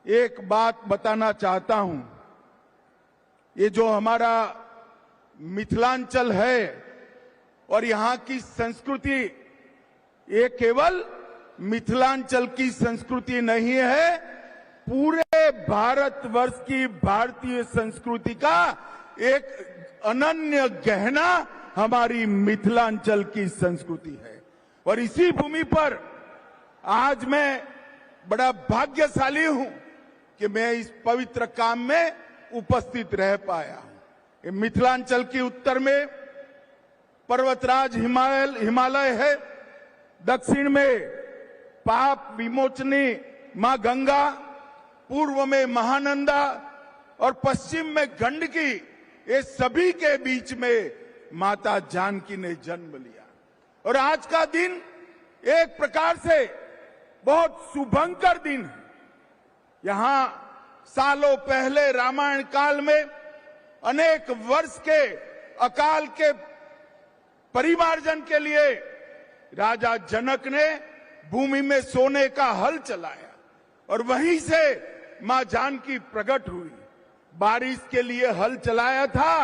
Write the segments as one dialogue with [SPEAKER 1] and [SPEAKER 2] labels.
[SPEAKER 1] एक बात बताना चाहता हूं। ये जो हमारा मिथिलांचल है और यहां की संस्कृति, ये केवल मिथिलांचल की संस्कृति नहीं है, पूरे भारतवर्ष की भारतीय संस्कृति का एक अनन्य गहना हमारी मिथिलांचल की संस्कृति है। और इसी भूमि पर आज मैं बड़ा भाग्यशाली हूं कि मैं इस पवित्र काम में उपस्थित रह पाया हूं। मिथिलांचल के उत्तर में पर्वतराज हिमालय है, दक्षिण में पाप विमोचनी मां गंगा, पूर्व में महानंदा और पश्चिम में गंडकी। ये सभी के बीच में माता जानकी ने जन्म लिया। और आज का दिन एक प्रकार से बहुत शुभंकर दिन है। यहां सालों पहले रामायण काल में अनेक वर्ष के अकाल के परिमार्जन के लिए राजा जनक ने भूमि में सोने का हल चलाया और वहीं से मां जानकी प्रकट हुई। बारिश के लिए हल चलाया था,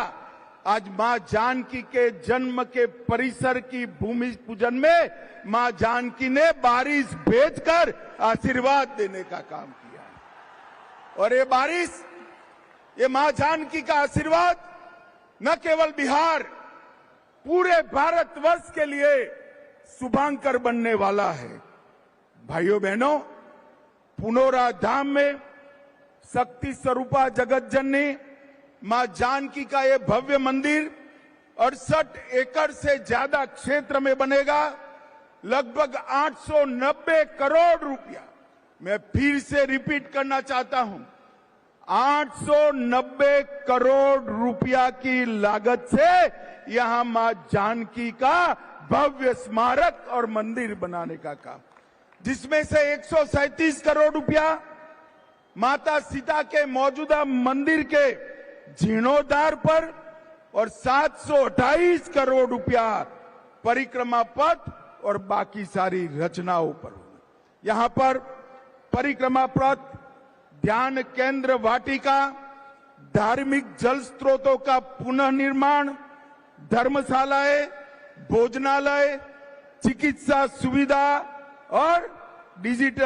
[SPEAKER 1] आज मां जानकी के जन्म के परिसर की भूमि पूजन में मां जानकी ने बारिश भेजकर आशीर्वाद देने का काम किया। और ये बारिश, ये मां जानकी का आशीर्वाद न केवल बिहार, पूरे भारतवर्ष के लिए शुभांकर बनने वाला है। भाइयों बहनों, पुनौरा धाम में शक्ति स्वरूपा जगत जननी मां जानकी का ये भव्य मंदिर 68 एकड़ से ज्यादा क्षेत्र में बनेगा। लगभग 890 करोड़ रुपया, मैं फिर से रिपीट करना चाहता हूं, 890 करोड़ रुपया की लागत से यहां मां जानकी का भव्य स्मारक और मंदिर बनाने का काम, जिसमें से 137 करोड़ रुपया माता सीता के मौजूदा मंदिर के जीर्णोद्धार पर और 728 करोड़ रुपया परिक्रमा पथ और बाकी सारी रचनाओं पर। यहां पर परिक्रमा पथ, ध्यान केंद्र वाटिका, धार्मिक जल स्रोतों का पुनः निर्माण, धर्मशालाएं, भोजनालय, चिकित्सा सुविधा और डिजिटल